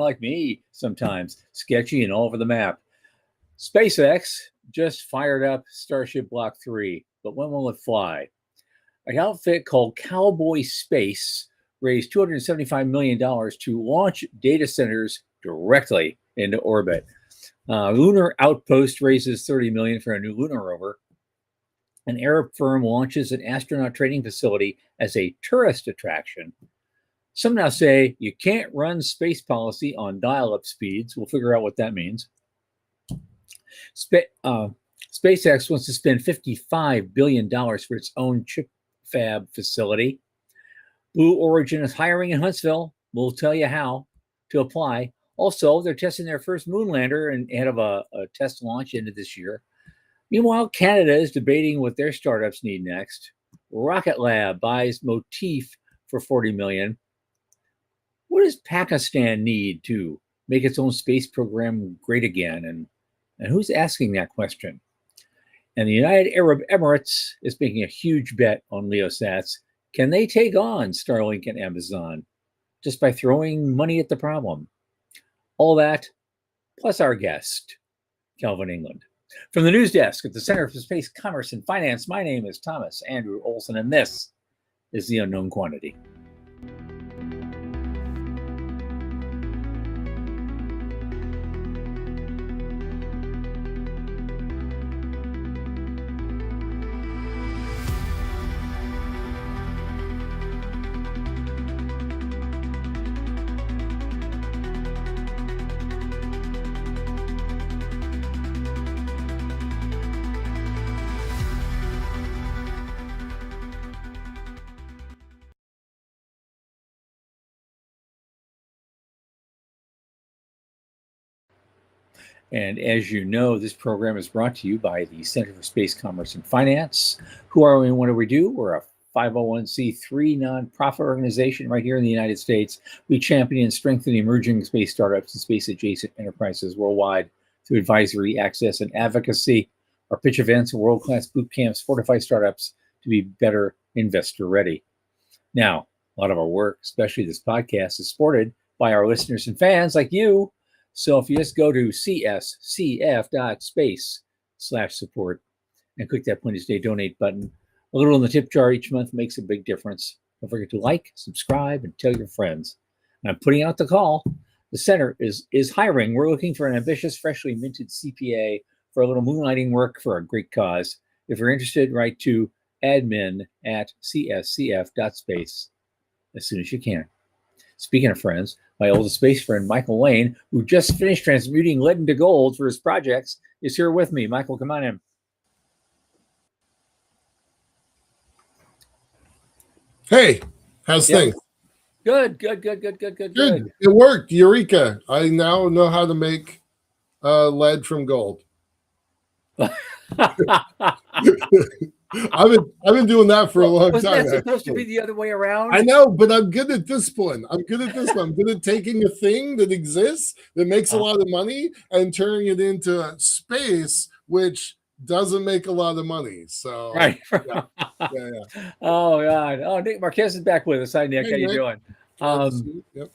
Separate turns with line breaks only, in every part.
like me sometimes, sketchy and all over the map. SpaceX just fired up Starship Block 3, but when will it fly? An outfit called Cowboy Space raised $275 million to launch data centers directly into orbit. Lunar Outpost raises $30 million for a new lunar rover. An Arab firm launches an astronaut training facility as a tourist attraction. Some now say you can't run space policy on dial-up speeds. We'll figure out what that means. SpaceX wants to spend $55 billion for its own chip fab facility. Blue Origin is hiring in Huntsville. We'll tell you how to apply. Also, they're testing their first moon lander and ahead of a test launch into this year. Meanwhile, Canada is debating what their startups need next. Rocket Lab buys Motif for $40 million. What does Pakistan need to make its own space program great again? And who's asking that question? And the United Arab Emirates is making a huge bet on LeoSats. Can they take on Starlink and Amazon just by throwing money at the problem? All that, plus our guest, Kelvin England. From the news desk at the Center for Space Commerce and Finance, my name is Thomas Andrew Olson, and this is The Unknown Quantity. And as you know, this program is brought to you by the Center for Space Commerce and Finance. Who are we and what do we do? We're a 501c3 nonprofit organization right here in the United States. We champion and strengthen emerging space startups and space-adjacent enterprises worldwide through advisory, access, and advocacy. Our pitch events and world-class boot camps fortify startups to be better investor-ready. Now, a lot of our work, especially this podcast, is supported by our listeners and fans like you. So if you just go to cscf.space/support and click that Point to Stay Donate button, a little in the tip jar each month makes a big difference. Don't forget to like, subscribe, and tell your friends. And I'm putting out the call. The center is hiring. We're looking for an ambitious, freshly minted CPA for a little moonlighting work for a great cause. If you're interested, write to admin@cscf.space as soon as you can. Speaking of friends, my oldest space friend, Michael Lane, who just finished transmuting lead into gold for his projects, is here with me. Michael, come on in.
Hey, how's things?
Good.
It worked. Eureka. I now know how to make lead from gold. I've been doing that for a long time.
Wasn't that supposed to be the other way around?
I know, but I'm good at this one. I'm good at taking a thing that exists that makes a lot of money and turning it into space, which doesn't make a lot of money. So
right.
Yeah.
Oh God. Oh, Nick Marquez is back with us. Hi, Nick.
Hey,
how you
Nick.
doing?
Yep.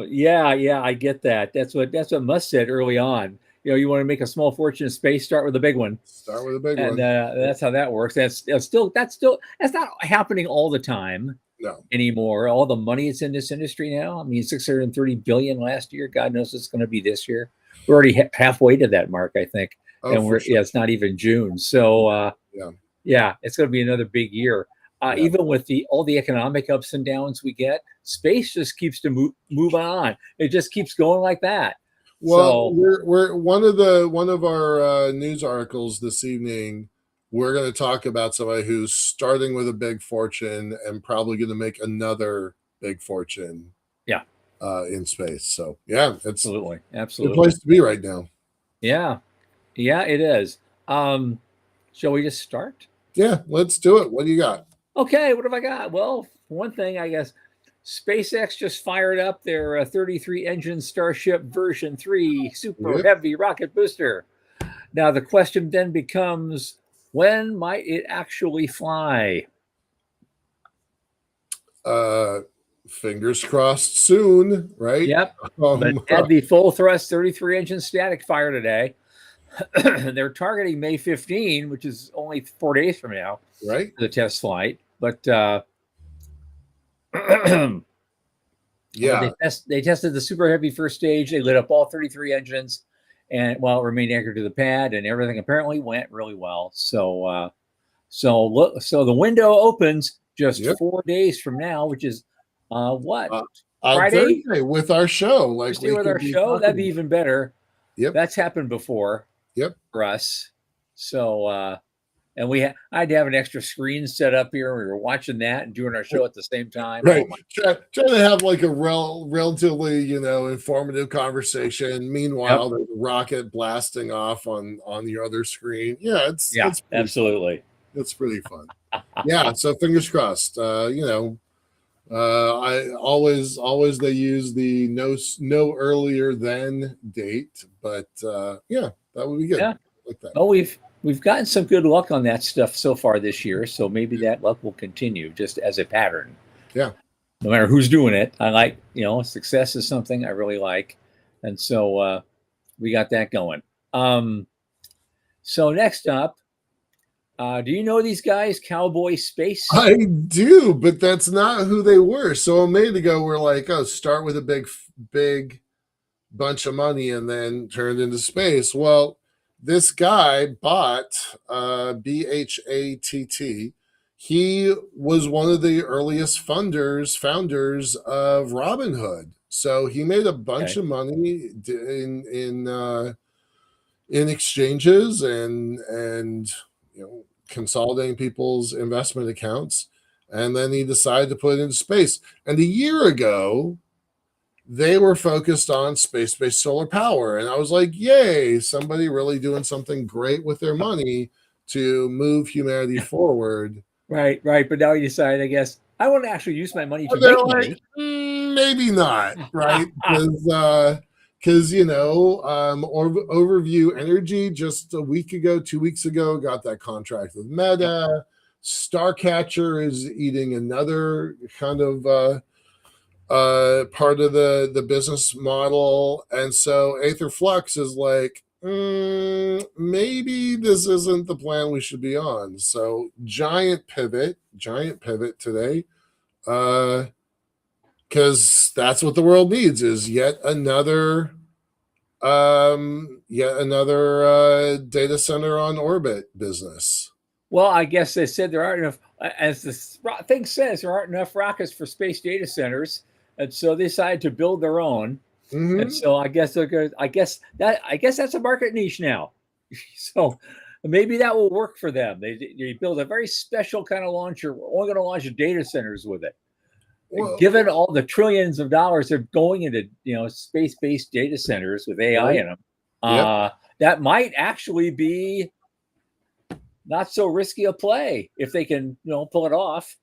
Yeah. I get that. That's what Musk said early on. You want to make a small fortune in space, start with a big one.
Start with a big one.
That's how that works. That's not happening all the time.
No.
Anymore. All the money that's in this industry now. I mean, 630 billion last year. God knows it's going to be this year. We're already halfway to that mark, I think. And it's not even June. So it's going to be another big year. Even with all the economic ups and downs we get, space just keeps to move on. It just keeps going like that.
Well, we're one of our news articles this evening. We're going to talk about somebody who's starting with a big fortune and probably going to make another big fortune. In space. So it's
absolutely
a good place to be right now.
Yeah, it is. Shall we just start?
Yeah, let's do it. What do you got?
Okay, what have I got? Well, one thing, I guess. SpaceX just fired up their 33-engine Starship version 3 super heavy rocket booster. Now, the question then becomes, when might it actually fly?
Fingers crossed soon, right?
Yep. But had the full thrust 33 engine static fire today. They're targeting May 15, which is only 4 days from now,
right?
the test flight. But
Yeah.
they tested the super heavy first stage. They lit up all 33 engines, and while it remained anchored to the pad, and everything apparently went really well. So the window opens just
Yep.
4 days from now, which is what
on
Friday?
Thursday with our show. Like
Thursday with our show, that'd be even better.
Yep.
That's happened before.
Yep.
For us. So and I had to have an extra screen set up here. We were watching that and doing our show at the same time.
Right. Try to have like a relatively, informative conversation. Meanwhile, there's a rocket blasting off on your other screen. Yeah, it's
absolutely.
It's pretty fun. Yeah, so fingers crossed. I always they use the no earlier than date, but yeah, that would be good.
Yeah.
Like that.
Well, we've gotten some good luck on that stuff so far this year, so maybe that luck will continue just as a pattern.
Yeah.
No matter who's doing it, I like, success is something I really like, and so we got that going. So next up, do you know these guys, Cowboy Space?
I do, but that's not who they were. So a minute ago, we're like, oh, start with a big bunch of money and then turned into space. Well, this guy bought BHATT. He was one of the earliest founders of Robinhood. So he made a bunch of money in exchanges and consolidating people's investment accounts, and then he decided to put it into space. And a year ago, they were focused on space-based solar power, and I was like, yay, somebody really doing something great with their money to move humanity forward.
Right. But now you decide, I guess, I want to actually use my money to make money.
Maybe not, right? Because Overview Energy just a week ago, 2 weeks ago, got that contract with Meta. Starcatcher is eating another kind of part of the business model, and so Aether Flux is like, maybe this isn't the plan we should be on. So giant pivot today, because that's what the world needs, is yet another data center on orbit business.
Well, I guess they said there aren't enough, as this thing says, there aren't enough rockets for space data centers, and so they decided to build their own. Mm-hmm. And so I guess that's a market niche now. So maybe that will work for them. They build a very special kind of launcher. We're only going to launch data centers with it. Well, given all the trillions of dollars they're going into, space-based data centers with AI in them, that might actually be not so risky a play if they can, pull it off.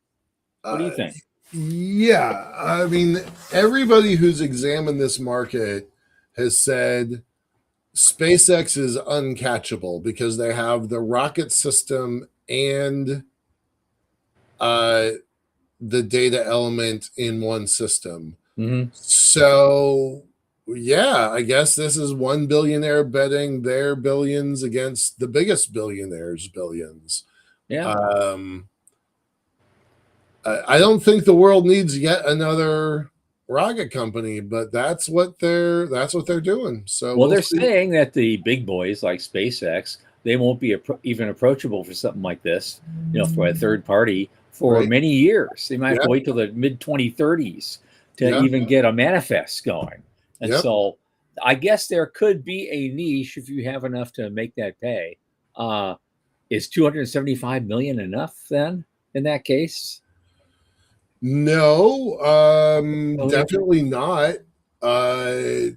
What do you think?
Yeah, I mean, everybody who's examined this market has said SpaceX is uncatchable because they have the rocket system and the data element in one system.
Mm-hmm.
So, yeah, I guess this is one billionaire betting their billions against the biggest billionaire's billions.
Yeah.
I don't think the world needs yet another rocket company, but that's what they're doing. So
well they're saying that the big boys like SpaceX, they won't be even approachable for something like this, for a third party for many years. They might have to wait till the mid 2030s to even get a manifest going. And so I guess there could be a niche if you have enough to make that pay. Is 275 million enough then in that case?
No, definitely not.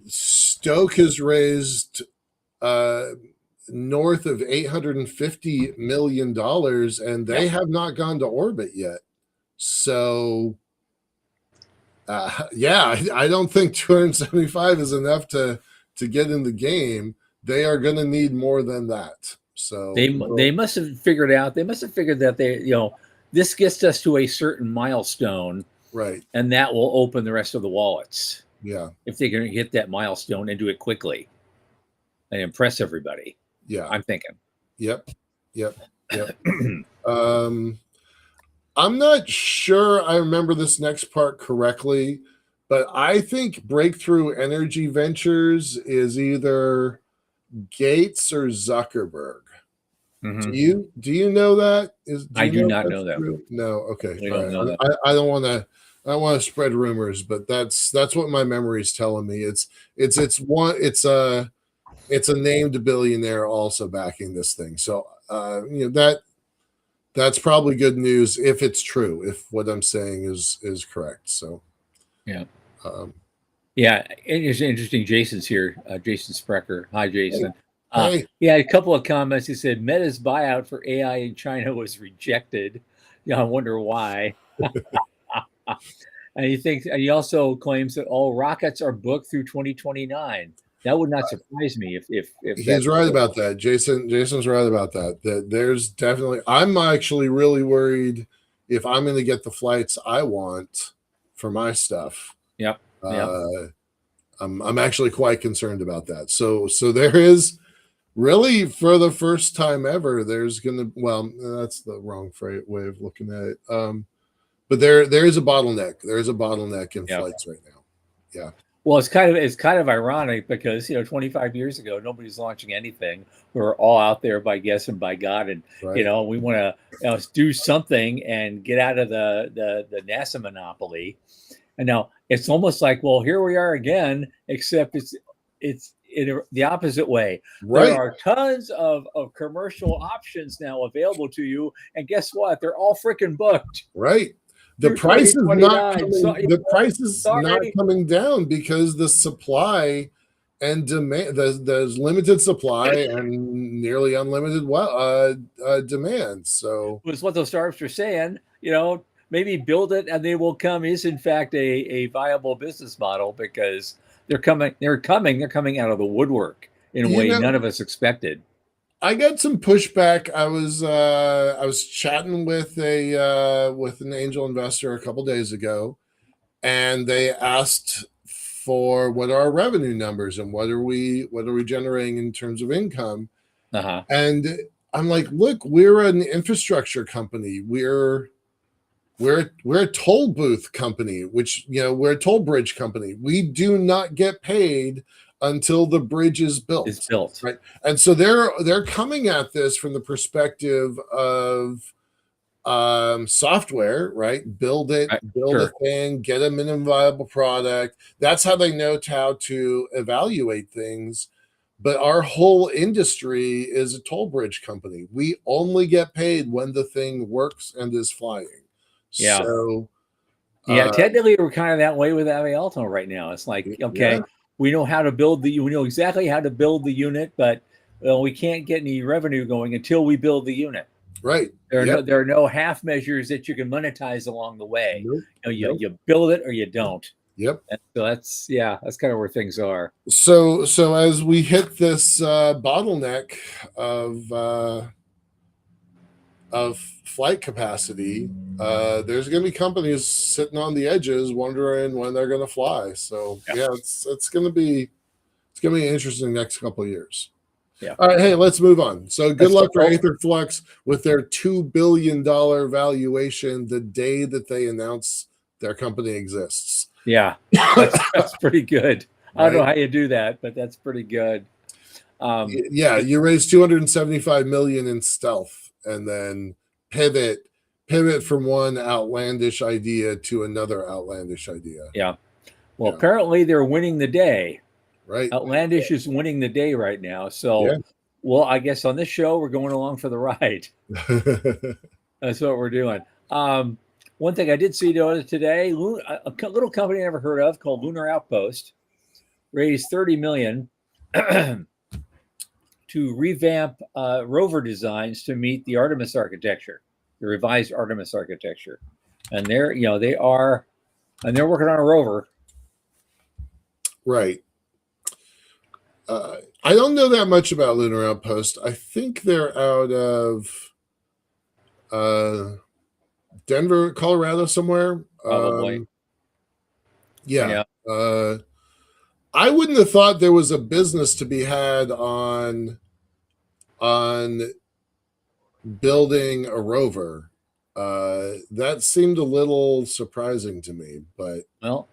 Stoke has raised north of $850 million, and they have not gone to orbit yet. So, I don't think 275 is enough to get in the game. They are going to need more than that. So
they must have figured out. They must have figured that this gets us to a certain milestone,
Right.
and that will open the rest of the wallets
Yeah.
if they can hit that milestone and do it quickly and impress everybody.
Yeah.
I'm thinking.
Yep. Yep. Yep. I'm not sure I remember this next part correctly, but I think Breakthrough Energy Ventures is either Gates or Zuckerberg.
Mhm.
Do you know that? Do
I
you
do
know if
not know
that's
that.
true? No. Okay.
We
All
don't
right.
know that.
I don't want to. I don't want to spread rumors, but that's what my memory is telling me. It's a named billionaire also backing this thing. So that's probably good news if it's true. If what I'm saying is correct. So
Yeah.
um,
Yeah, it's interesting. Jason's here. Jason Sprecher. Hi, Jason.
hey,
Yeah, a couple of comments. He said Meta's buyout for AI in China was rejected. Yeah, I wonder why. And he also claims that all rockets are booked through 2029. That would not surprise me if
he's
that's
right
true.
about that. Jason's right about that. That there's definitely. I'm actually really worried if I'm going to get the flights I want for my stuff.
Yep. Yep.
I'm actually quite concerned about that. So there is really, for the first time ever, there's gonna, well, that's the wrong way of looking at it. But there is a bottleneck. There is a bottleneck in
Yep.
flights right now. Yeah.
Well, it's kind of ironic because 25 years ago nobody's launching anything. We were all out there by guess and by God, and
Right.
we want to do something and get out of the NASA monopoly. And now it's almost like, well, here we are again, except it's in the opposite way. There
Right.
are tons of commercial options now available to you, and guess what? They're all freaking booked
Right. The
through
price is not
2029. So,
coming. The price is not
sorry.
coming down because the supply and demand. There's limited supply and nearly unlimited demand. So
Was what those startups are saying. Maybe build it and they will come is in fact a viable business model because they're coming out of the woodwork in a
you
way
know,
none of us expected.
I got some pushback. I was chatting with an angel investor a couple days ago, and they asked for what are our revenue numbers and what are we generating in terms of income.
Uh-huh.
And I'm like, look, we're an infrastructure company. We're a toll booth company, which we're a toll bridge company. We do not get paid until the bridge is
It's
built,
built.
right? And so they're coming at this from the perspective of software, right? Build
Right.
a
Sure.
thing, get a minimum viable product. That's how they know how to evaluate things. But our whole industry is a toll bridge company. We only get paid when the thing works and is flying.
Yeah.
So,
Yeah.
uh,
Technically, we're kind of that way with Avialto right now. It's like,
yeah,
okay, we know exactly how to build the unit, but we can't get any revenue going until we build the unit.
right.
There are
Yep.
there are no half measures that you can monetize along the way.
Nope.
You
Nope.
you build it or you don't.
Yep.
And so that's kind of where things are.
So as we hit this bottleneck of flight capacity, there's going to be companies sitting on the edges wondering when they're going to fly. So yeah, it's going to be an interesting next couple of years.
Yeah.
All right, hey, let's move on. So good
Let's
luck for
go.
Aetherflux with their $2 billion valuation the day that they announce their company exists.
Yeah, that's pretty good. I don't know
Right?
how you do that, but that's pretty good.
Yeah, you raise 275 million in stealth and then pivot from one outlandish idea to another outlandish idea.
Yeah. Well,
Yeah.
apparently they're winning the day.
Right.
Outlandish is winning the day right now. So,
Yeah.
well, I guess on this show we're going along for the ride. That's what we're doing. One thing I did see today, a little company I never heard of called Lunar Outpost raised 30 million to revamp rover designs to meet the Artemis architecture, the revised Artemis architecture. And they're working on a rover.
Right. I don't know that much about Lunar Outpost. I think they're out of Denver, Colorado, somewhere.
probably.
Yeah.
Yeah.
I wouldn't have thought there was a business to be had on building a rover. That seemed a little surprising to me, but
Well,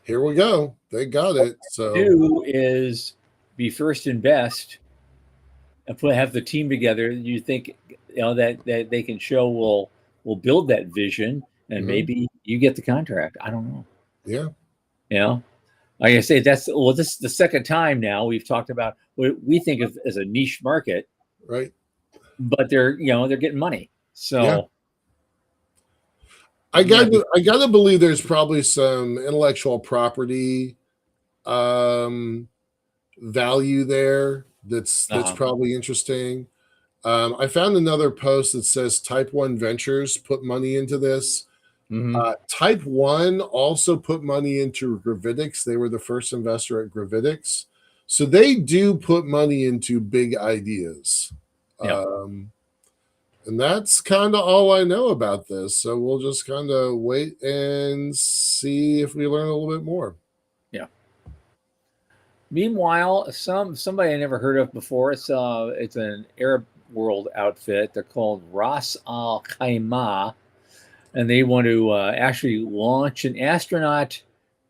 here we go. They got it. So
do is be first and best and have the team together. You think that they can show will build that vision, and
mhm,
maybe you get the contract. I don't know.
yeah,
You know, like I say, this is the second time now we've talked about what we think of as a niche market,
right.
but they're getting money.
Yeah.
So
I
yeah,
gotta believe there's probably some intellectual property um value there that's
uh-huh.
probably interesting. I found another post that says Type 1 Ventures put money into this.
Hmm.
Type 1 also put money into Gravitics. They were the first investor at Gravitics. So they do put money into big ideas.
Yeah,
And that's kind of all I know about this. So we'll just kind of wait and see if we learn a little bit more.
yeah. Meanwhile, somebody I never heard of before. It's an Arab world outfit. They're called Ras Al Khaimah, and they want to actually launch an astronaut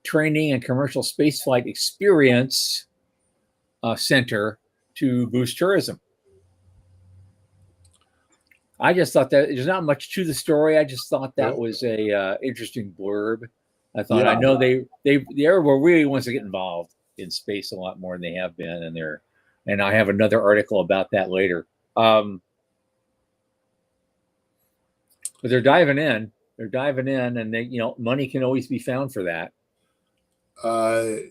training and commercial spaceflight experience center to boost tourism. I just thought that there's not much to the story. I just thought that
Yeah.
was a interesting blurb. I thought I
Yeah.
know the Arab world really wants to get involved in space a lot more than they have been, and I have another article about that later. But they're diving in. They're diving in, and money can always be found for that.
The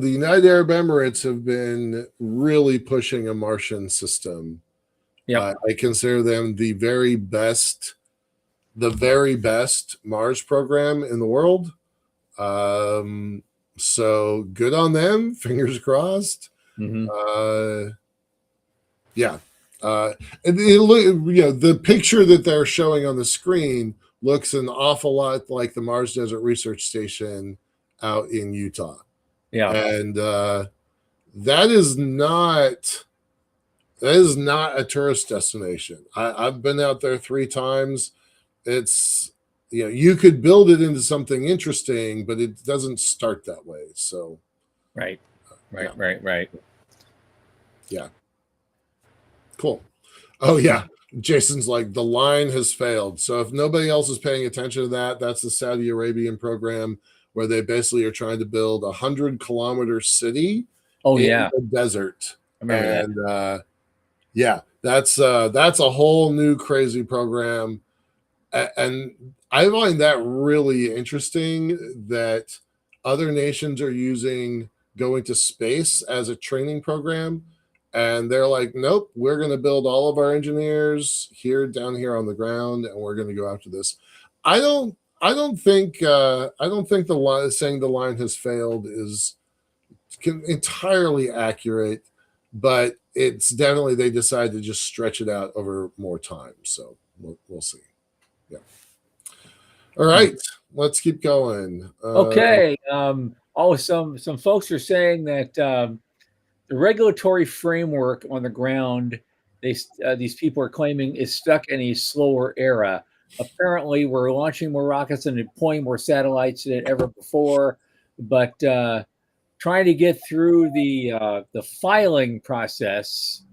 United Arab Emirates have been really pushing a Martian system.
Yep.
I consider them the very best Mars program in the world. So good on them. Fingers crossed.
Mm-hmm.
Yeah. And the picture that they're showing on the screen looks an awful lot like the Mars Desert Research Station out in Utah.
Yeah.
And that is not a tourist destination. I've been out there 3 times. It's you could build it into something interesting, but it doesn't start that way. So
Right.
yeah,
Right.
yeah, cool. Oh yeah, Jason's like the line has failed. So if nobody else is paying attention to that, that's the Saudi Arabian program where they basically are trying to build 100-kilometer city
Oh
in
yeah,
the desert,
I remember that.
and yeah, that's a whole new crazy program. And I find that really interesting that other nations are using going to space as a training program, and they're like, nope, we're going to build all of our engineers down here on the ground, and we're going to go after this. I don't think the line saying the line has failed is entirely accurate, but it's definitely they decide to just stretch it out over more time. So we'll see. Yeah. All right, let's keep going.
Okay. Some folks are saying that the regulatory framework on the ground these people are claiming is stuck in a slower era. Apparently, we're launching more rockets and deploying more satellites than ever before, but trying to get through the filing process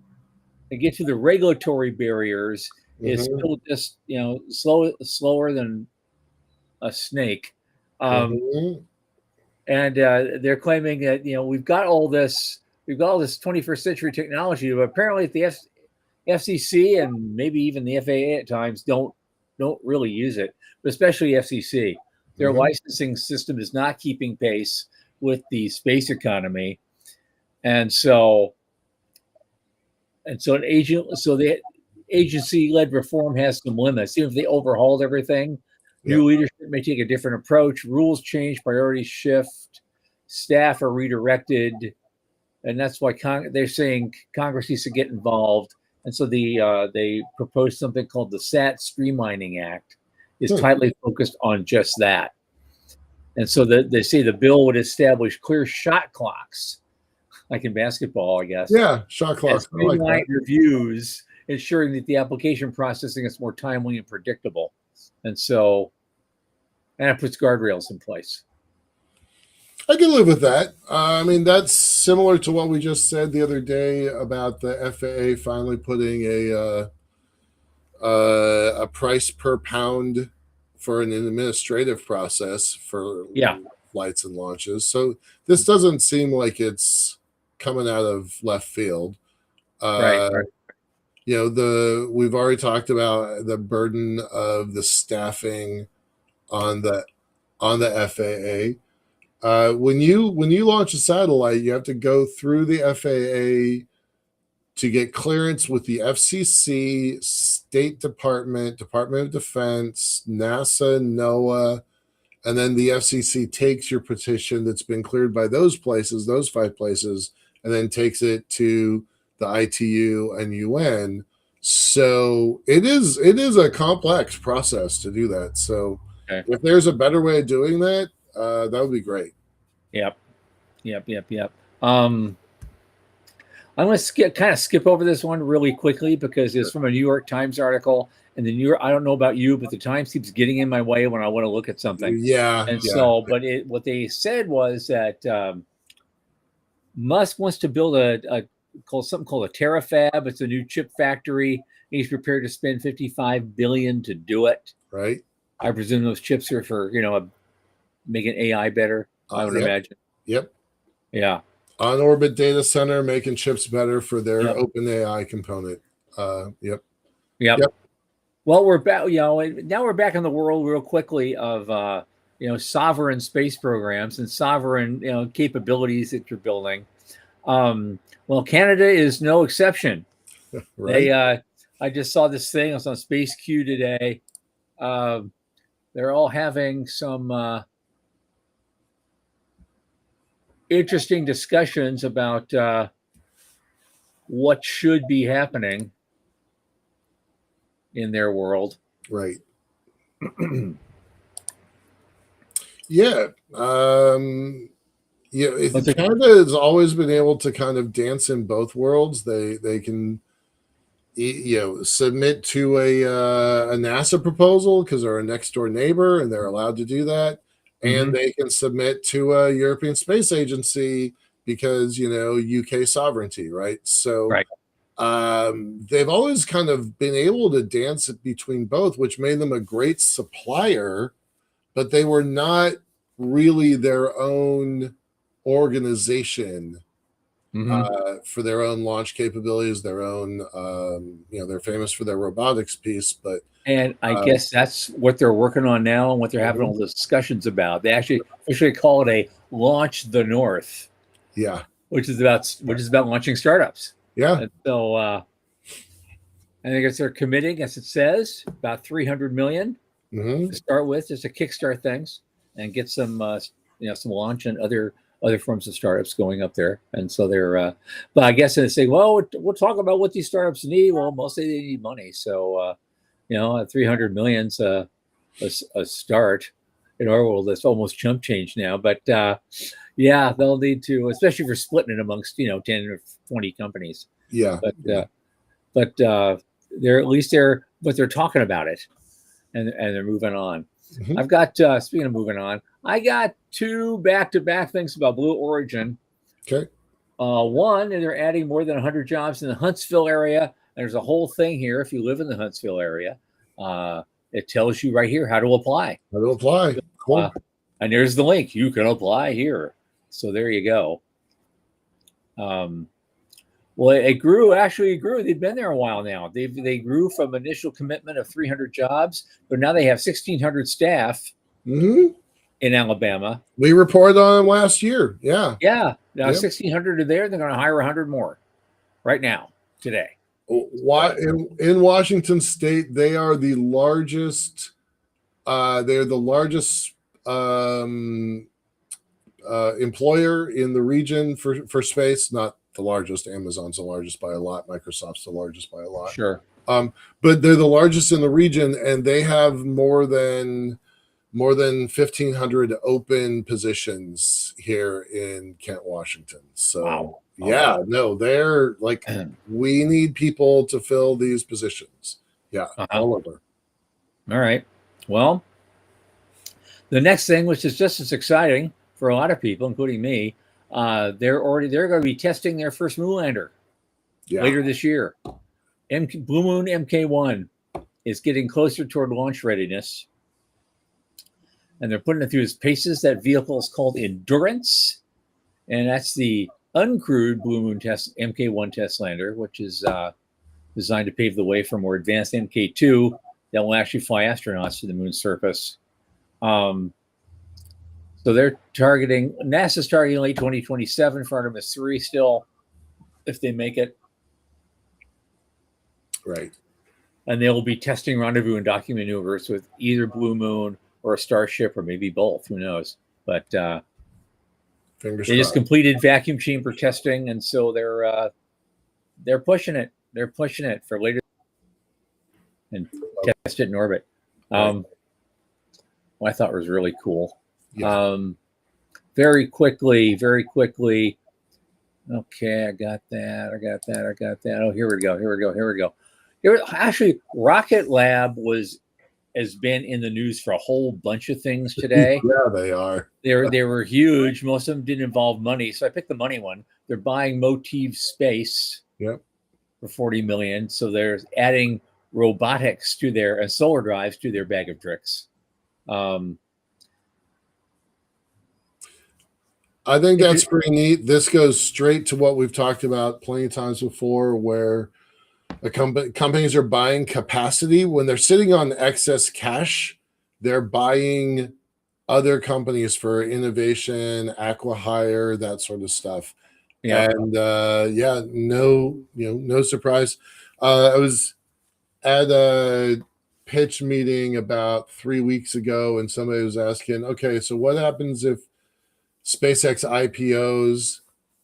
and get to the regulatory barriers is
Mhm,
still just slower than a snake. Um,
mhm,
and they're claiming that we've got all this 21st century technology, but apparently the FCC and maybe even the FAA at times don't really use it, but especially FCC. Their
mhm.
licensing system is not keeping pace with the space economy, and so the agency-led reform has some limits. Even if they overhauled everything,
Yeah.
new leadership may take a different approach. Rules change, priorities shift, staff are redirected, and that's why they're saying Congress needs to get involved. And so they proposed something called the SAT Streamlining Act, is tightly focused on just that. And so they say the bill would establish clear shot clocks, like in basketball, I guess,
Yeah, shot
and
clocks. I like
streamlined
that.
reviews, ensuring that the application processing is more timely and predictable. And so, and it puts guardrails in place.
I can live with that. I mean, that's similar to what we just said the other day about the FAA finally putting a price per pound for an administrative process for
Yeah,
flights and launches. So this doesn't seem like it's coming out of left field.
right,
Uh,
right.
we've already talked about the burden of the staffing on the FAA. When you launch a satellite, you have to go through the FAA to get clearance with the FCC, State Department, Department of Defense, NASA, NOAA, and then the FCC takes your petition that's been cleared by those places, those 5 places, and then takes it to the ITU and UN. So it is a complex process to do that. So
Okay.
if there's a better way of doing that, that would be great.
Yep, yep. I'm going to kind of skip over this one really quickly because it's from a New York Times article, and the New York. I don't know about you, but the Times keeps getting in my way when I want to look at something.
Yeah,
And
yeah,
so, but what they said was that Musk wants to build something called a terafab. It's a new chip factory. He's prepared to spend $55 billion to do it.
right.
I presume those chips are for making AI better. I would
Yep,
imagine.
yep.
Yeah.
On orbit data center making chips better for their
Yep.
open AI component. Yep.
Yep.
Yep.
Well, we're back. Now we're back in the world real quickly of sovereign space programs and sovereign capabilities that you're building. Well, Canada is no exception.
Right.
I just saw this thing. I was on Space Q today. They're all having some interesting discussions about what should be happening in their world.
Right. Yeah. Canada has always been able to kind of dance in both worlds. They can submit to a NASA proposal because they're a next door neighbor and they're allowed to do that, and they can submit to a European Space Agency because UK sovereignty, right? So
Right.
They've always kind of been able to dance between both, which made them a great supplier, but they were not really their own organization for their own launch capabilities, their own, they're famous for their robotics piece, but.
And I guess that's what they're working on now and what they're having all the discussions about. They actually officially call it a Launch the North.
Yeah.
Which is about launching startups.
Yeah.
And so I guess they're committing, as it says, about $300 million to start with, just to kickstart things and get some some launch and other forms of startups going up there. And so they're but I guess they say, well, we'll talk about what these startups need. Well, mostly they need money. So 300 million's a start. In our world, that's almost chump change now. But yeah, they'll need to, especially for splitting it amongst 10 or 20 companies.
Yeah.
But they're at least they're talking about it, and they're moving on. I've got speaking of moving on, I got 2 back-to-back things about Blue Origin.
Okay.
One, they're adding more than 100 jobs in the Huntsville area. There's a whole thing here. If you live in the Huntsville area, it tells you right here how to apply.
Cool.
And there's the link. You can apply here. So there you go. Well, it grew. Actually, it grew. They've been there a while now. They grew from initial commitment of 300 jobs, but now they have 1,600 staff in Alabama.
We reported on them last year. Yeah.
Yeah. Now 1,600 are there. They're going to hire 100 more right now, today.
Why in Washington State? They are the largest. They're the largest employer in the region for space. Not the largest. Amazon's the largest by a lot. Microsoft's the largest by a lot.
Sure.
But they're the largest in the region, and they have more than 1,500 open positions here in Kent, Washington. So
Wow.
yeah, no, they're like, we need people to fill these positions. Yeah, all over.
All right. Well, the next thing, which is just as exciting for a lot of people, including me, they're going to be testing their first moon lander later this year. Blue Moon MK1 is getting closer toward launch readiness, and they're putting it through its paces. That vehicle is called Endurance, and that's the uncrewed Blue Moon MK1 test lander, which is designed to pave the way for more advanced MK2 that will actually fly astronauts to the moon's surface. So they're targeting, NASA's targeting late 2027 for Artemis 3 still, if they make it.
Right.
And they'll be testing rendezvous and docking maneuvers with either Blue Moon or a Starship, or maybe both, who knows. But they just completed vacuum chamber testing, and so they're pushing it. They're pushing it for later and test it in orbit. Well, I thought was really cool. Yeah. Very quickly. Okay, I got that. Oh, here we go. Actually, Rocket Lab has been in the news for a whole bunch of things today.
Yeah, they are.
They were huge. Most of them didn't involve money, so I picked the money one. They're buying Motiv Space for $40 million. So they're adding robotics to their and solar drives to their bag of tricks.
I think that's pretty neat. This goes straight to what we've talked about plenty of times before, where companies are buying capacity. When they're sitting on excess cash, they're buying other companies for innovation, acqui-hire, that sort of stuff. Yeah. And no surprise. I was at a pitch meeting about 3 weeks ago, and somebody was asking, okay, so what happens if SpaceX IPOs?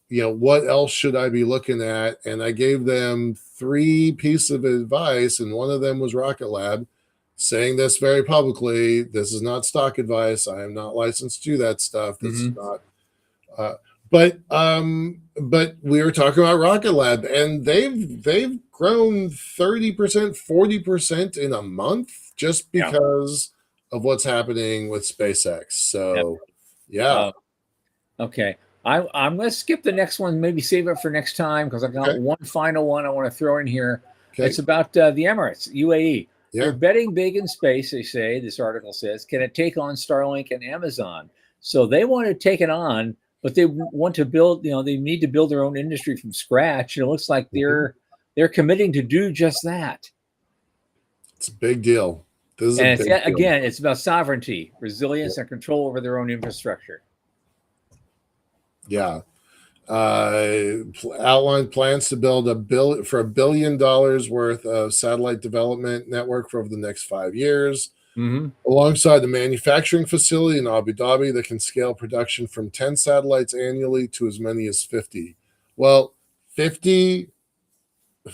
What else should I be looking at? And I gave them 3 pieces of advice, and one of them was Rocket Lab, saying this very publicly. This is not stock advice. I am not licensed to do that stuff. This is not. But we were talking about Rocket Lab, and they've grown 30%, 40% in a month just because of what's happening with SpaceX. So,
okay. I'm going to skip the next one, maybe save it for next time, because I've got one final one I want to throw in here. Okay. It's about the Emirates, UAE. Yeah. They're betting big in space, they say. This article says, can it take on Starlink and Amazon? So they want to take it on, but they want to build, they need to build their own industry from scratch. And it looks like they're committing to do just that.
It's a big deal.
It's about sovereignty, resilience, and control over their own infrastructure.
Yeah. Outlined plans to build $1 billion worth of satellite development network for over the next 5 years, alongside the manufacturing facility in Abu Dhabi that can scale production from 10 satellites annually to as many as 50. Well, 50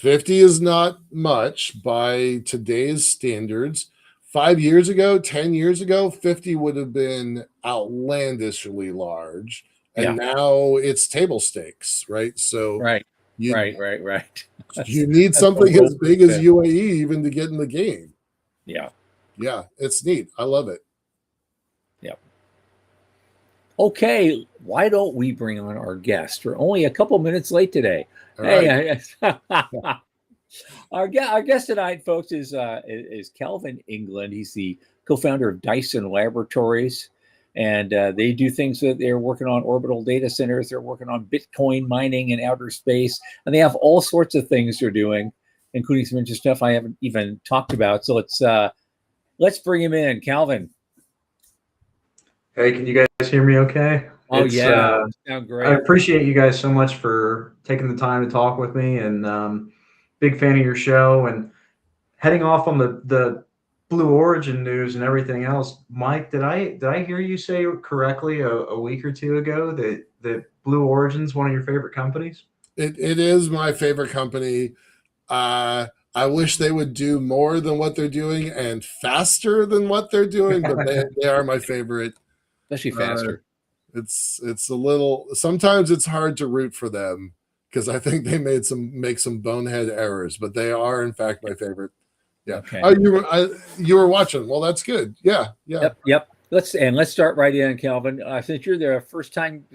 is not much by today's standards. 5 years ago, 10 years ago, 50 would have been outlandishly large. And now it's table stakes, right? So
right.
You need something as big as UAE even to get in the game. Yeah, it's neat. I love it.
Yeah. Okay, why don't we bring on our guest? We're only a couple minutes late today. Our guest tonight, folks, is Calvin England. He's the co-founder of Dyson Laboratories. And they do things that they're working on orbital data centers. They're working on Bitcoin mining in outer space. And they have all sorts of things they're doing, including some interesting stuff I haven't even talked about. So let's bring him in. Calvin.
Hey, can you guys hear me okay?
Oh, sound great.
I appreciate you guys so much for taking the time to talk with me, and big fan of your show. And heading off on the Blue Origin news and everything else, Mike, did I hear you say correctly a week or two ago that Blue Origin's one of your favorite companies?
It is my favorite company. I wish they would do more than what they're doing and faster than what they're doing, but they are my favorite.
Especially
Uh,
faster.
it's a little, sometimes it's hard to root for them because I think they make some bonehead errors, but they are in fact my favorite. Yeah.
Okay.
Oh, you were watching. Well, that's good. Yeah.
Yep. Let's start right in, Calvin. Since you're the first time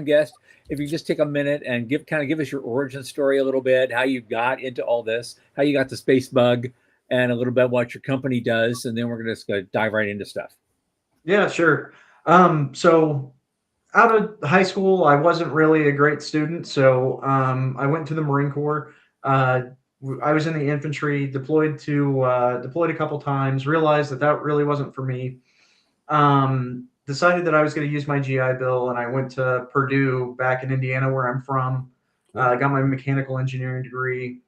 guest, if you just take a minute and give us your origin story a little bit, how you got into all this, how you got the space bug, and a little bit what your company does, and then we're gonna just go dive right into stuff.
Yeah, sure. So out of high school, I wasn't really a great student, so I went to the Marine Corps. I was in the infantry, deployed a couple times, realized that really wasn't for me. Decided that I was going to use my GI Bill, and I went to Purdue back in Indiana, where I'm from. Got my mechanical engineering degree.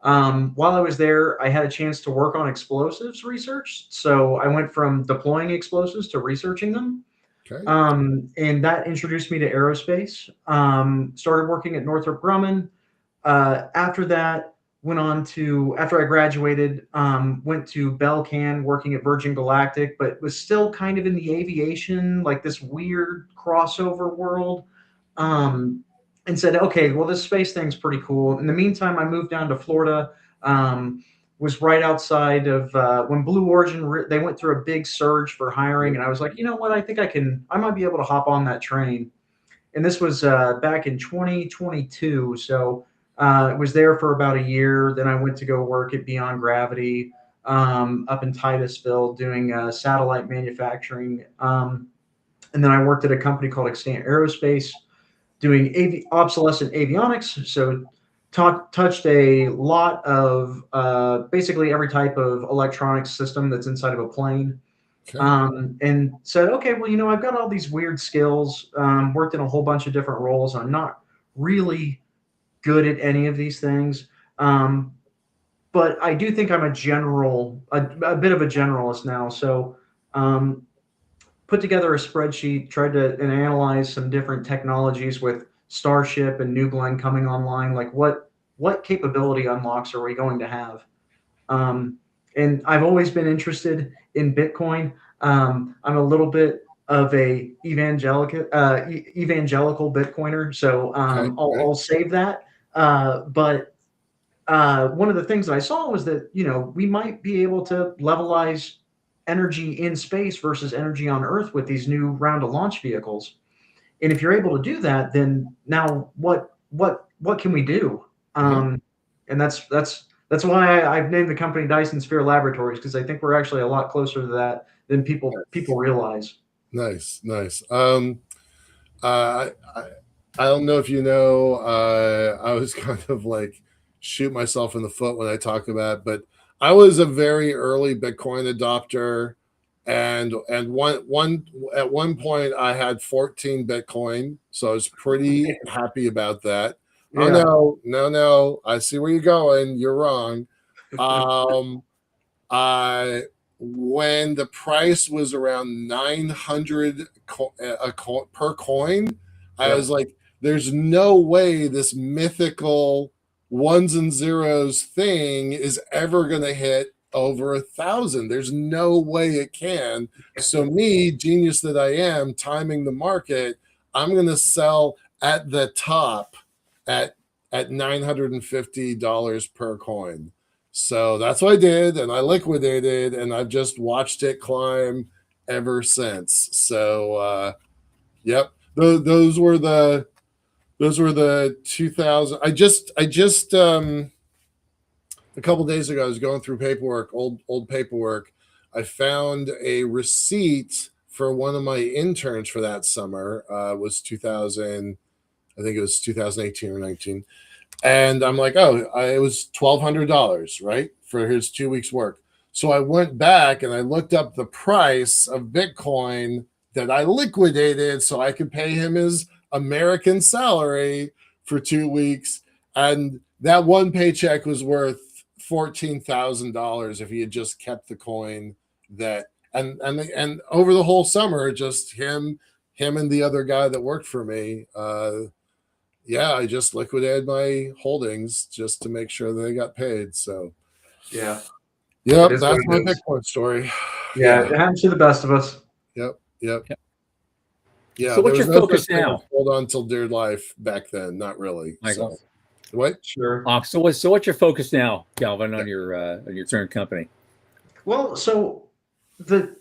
While I was there, I had a chance to work on explosives research. So I went from deploying explosives to researching them.
Okay.
And that introduced me to aerospace. Started working at Northrop Grumman. After that, after I graduated, went to Belcan working at Virgin Galactic, but was still kind of in the aviation, like this weird crossover world. And said, okay, well, this space thing's pretty cool. In the meantime, I moved down to Florida. Was right outside of when Blue Origin, they went through a big surge for hiring. And I was like, you know what? I might be able to hop on that train. And this was back in 2022. So I was there for about a year. Then I went to go work at Beyond Gravity up in Titusville doing satellite manufacturing. And then I worked at a company called Extant Aerospace doing obsolescent avionics. So touched a lot of basically every type of electronics system that's inside of a plane.
Okay.
And said, okay, well, I've got all these weird skills, worked in a whole bunch of different roles. I'm not really good at any of these things. But I do think I'm a bit of a generalist now. So put together a spreadsheet, tried to analyze some different technologies with Starship and New Glenn coming online. Like what capability unlocks are we going to have? And I've always been interested in Bitcoin. I'm a little bit of a evangelical Bitcoiner, so I'll save that. But one of the things that I saw was that we might be able to levelize energy in space versus energy on Earth with these new round of launch vehicles. And if you're able to do that, then now what can we do? And that's why I've named the company Dyson Sphere Laboratories, because I think we're actually a lot closer to that than people realize.
Nice. I don't know if you know, I was kind of like shoot myself in the foot when I talk about it, but I was a very early Bitcoin adopter, and one at one point I had 14 Bitcoin, so I was pretty happy about that.
Yeah.
Oh no, I see where you're going. You're wrong. I When the price was around 900 per coin, I was like, there's no way this mythical ones and zeros thing is ever going to hit over 1,000. There's no way it can. So me, genius that I am, timing the market, I'm going to sell at the top at $950 per coin. So that's what I did, and I liquidated, and I've just watched it climb ever since. So, yep, those were the 2000. I just a couple days ago, I was going through paperwork, old paperwork. I found a receipt for one of my interns for that summer. Was 2000, I think it was 2018 or 19. And I'm like, oh, it was $1,200, right, for his 2 weeks work. So I went back and I looked up the price of Bitcoin that I liquidated so I could pay him his American salary for 2 weeks. And that one paycheck was worth $14,000 if he had just kept the coin that, and over the whole summer, just him and the other guy that worked for me, I just liquidated my holdings just to make sure that they got paid. So
Yeah.
Yep,
It is
that's
what
my
it is.
Bitcoin story.
Yeah, it happens to the best of us.
Yep.
Yep.
Yeah,
So
there
what's
was
your
no
focus
such thing as
now,
hold on till dear life back then. Not really.
Michael?
So what?
Sure.
So what's your focus now, Calvin,
Yeah.
on your current company?
Well, so the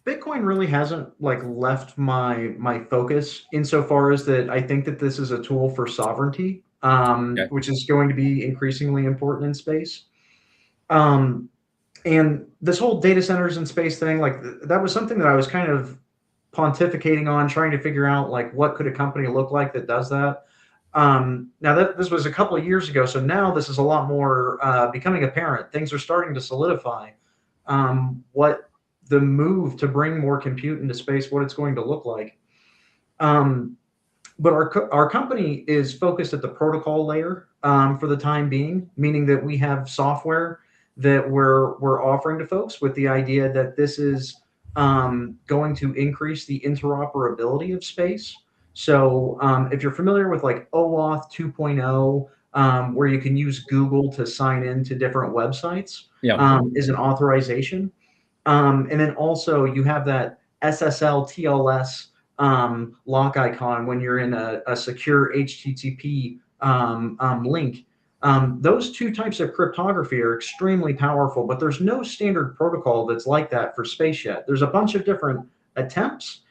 Bitcoin really hasn't like left my focus insofar as that I think that this is a tool for sovereignty,
Okay.
which is going to be increasingly important in space. Um, and this whole data centers in space thing, like that was something that I was kind of pontificating on, trying to figure out like what could a company look like that does that. Now that this was a couple of years ago, so now this is a lot more becoming apparent. Things are starting to solidify what the move to bring more compute into space, what it's going to look like. Um, but our company is focused at the protocol layer for the time being, meaning that we have software that we're offering to folks with the idea that this is going to increase the interoperability of space. So if you're familiar with like OAuth 2.0, where you can use Google to sign into different websites,
Yeah.
is an authorization. And then also you have that SSL TLS lock icon when you're in a secure HTTP link. Those two types of cryptography are extremely powerful, but there's no standard protocol that's like that for space yet. There's a bunch of different attempts,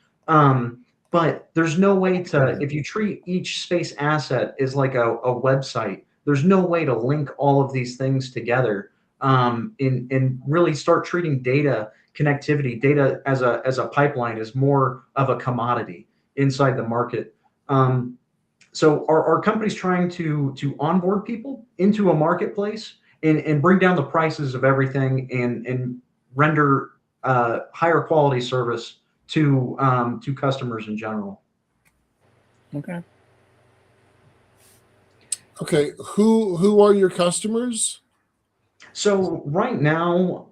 but there's no way to, if you treat each space asset as like a website, there's no way to link all of these things together and really start treating data connectivity, data as a pipeline is more of a commodity inside the market. So our company's trying to onboard people into a marketplace and bring down the prices of everything and render higher quality service to customers in general.
Okay.
Okay, who are your customers?
So right now,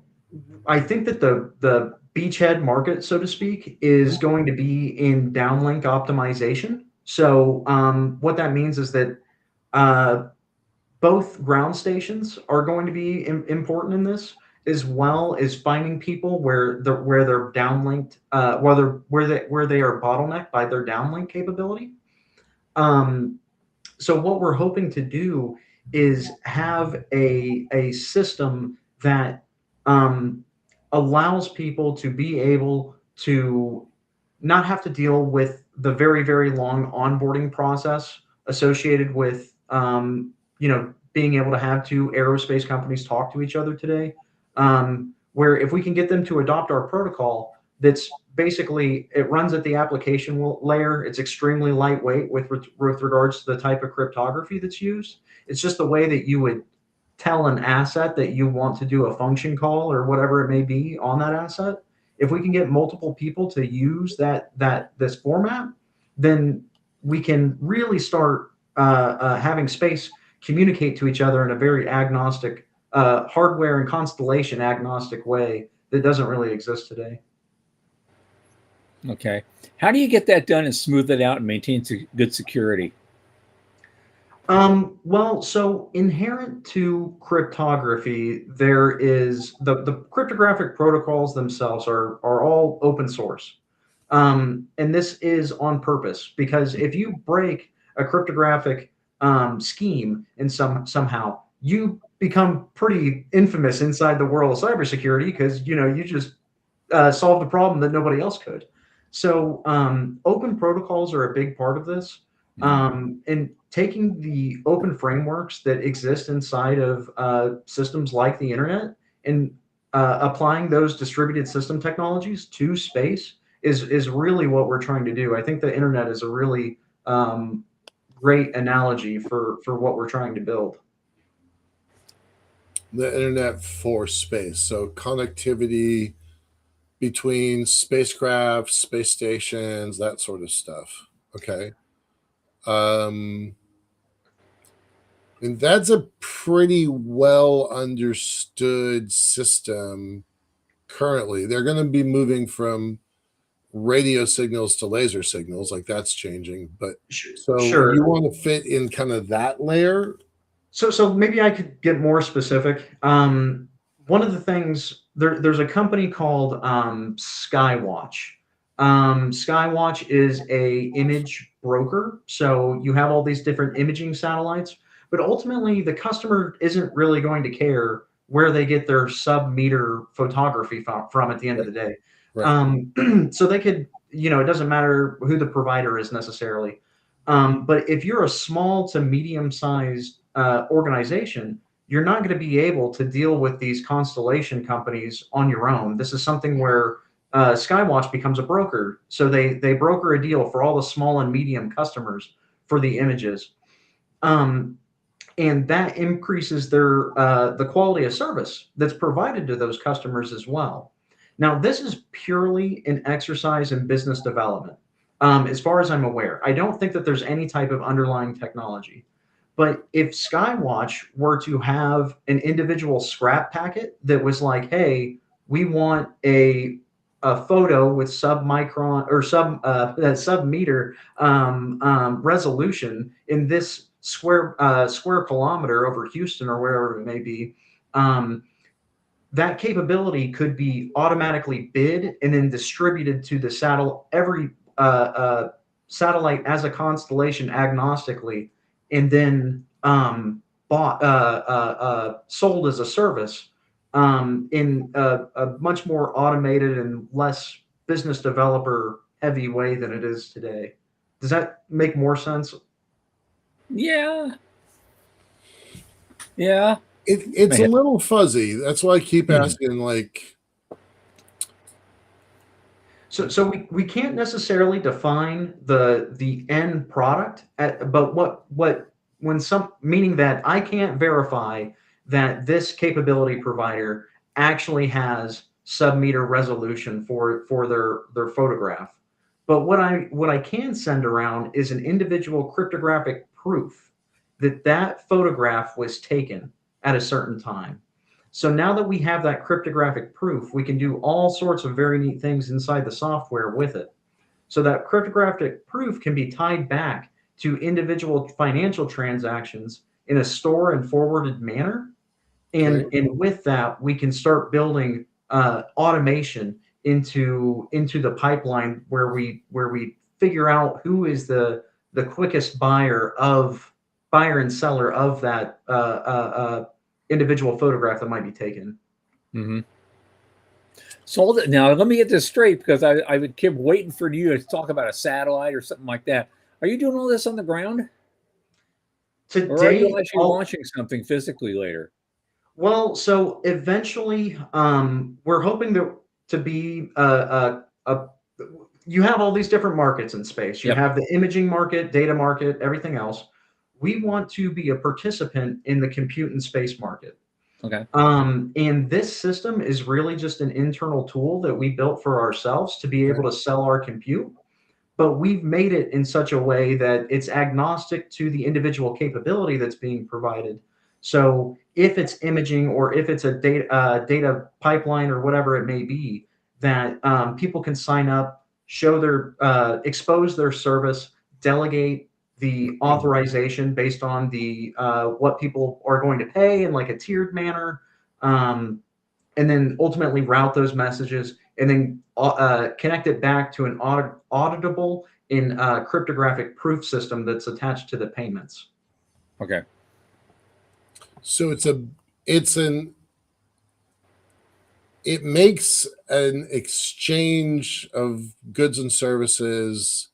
I think that the beachhead market, so to speak, is going to be in downlink optimization. So what that means is that uh, both ground stations are going to be important in this, as well as finding people where they're downlinked, where they are bottlenecked by their downlink capability. Um, so what we're hoping to do is have a system that um, allows people to be able to not have to deal with the very, very long onboarding process associated with being able to have two aerospace companies talk to each other today. Where if we can get them to adopt our protocol, that's basically it runs at the application layer. It's extremely lightweight with regards to the type of cryptography that's used. It's just the way that you would tell an asset that you want to do a function call or whatever it may be on that asset. If we can get multiple people to use this format, then we can really start having space communicate to each other in a very agnostic, hardware and constellation agnostic way that doesn't really exist today.
Okay. How do you get that done and smooth it out and maintain good security?
Well, so inherent to cryptography, there is the cryptographic protocols themselves are all open source. And this is on purpose because if you break a cryptographic scheme in somehow, you become pretty infamous inside the world of cybersecurity because you just solved a problem that nobody else could. So open protocols are a big part of this. And taking the open frameworks that exist inside of systems like the internet and applying those distributed system technologies to space is really what we're trying to do. I think the internet is a really great analogy for what we're trying to build.
The internet for space. So connectivity between spacecraft, space stations, that sort of stuff. Okay. And that's a pretty well understood system currently. They're going to be moving from radio signals to laser signals, like that's changing. But so
Sure.
you want to fit in kind of that layer?
So maybe I could get more specific. one of the things there's a company called Skywatch. Skywatch is a image broker, so you have all these different imaging satellites, but ultimately the customer isn't really going to care where they get their sub-meter photography from at the end of the day.
Right.
So they could, it doesn't matter who the provider is necessarily. But if you're a small to medium-sized organization, you're not going to be able to deal with these constellation companies on your own. This is something where Skywatch becomes a broker. So they broker a deal for all the small and medium customers for the images. And that increases their the quality of service that's provided to those customers as well. Now, this is purely an exercise in business development. As far as I'm aware, I don't think that there's any type of underlying technology. But if Skywatch were to have an individual scrap packet that was like, hey, we want a photo with sub-micron or sub-meter resolution in this square kilometer over Houston or wherever it may be, that capability could be automatically bid and then distributed to the every satellite as a constellation agnostically, and then bought sold as a service in a much more automated and less business developer heavy way than it is today. Does that make more sense?
Yeah. Yeah.
It's a little fuzzy. That's why I keep asking, like.
So we can't necessarily define the end product, but meaning that I can't verify that this capability provider actually has sub-meter resolution for their photograph. But what I can send around is an individual cryptographic proof that photograph was taken at a certain time. So now that we have that cryptographic proof, we can do all sorts of very neat things inside the software with it. So that cryptographic proof can be tied back to individual financial transactions in a store and forwarded manner. And with that, we can start building automation into the pipeline where we figure out who is the quickest buyer and seller of that individual photograph that might be taken.
Mm-hmm. So now let me get this straight, because I would keep waiting for you to talk about a satellite or something like that. Are you doing all this on the ground?
Today,
or are you actually launching something physically later?
Well, so eventually, we're hoping to be you have all these different markets in space. You have the imaging market, data market, everything else. We want to be a participant in the compute and space market.
Okay.
And this system is really just an internal tool that we built for ourselves to be able to sell our compute. But we've made it in such a way that it's agnostic to the individual capability that's being provided. So if it's imaging or if it's a data pipeline or whatever it may be, that people can sign up, show expose their service, delegate the authorization based on the what people are going to pay in like a tiered manner, and then ultimately route those messages and then connect it back to an auditable in cryptographic proof system that's attached to the payments.
Okay.
So it makes an exchange of goods and services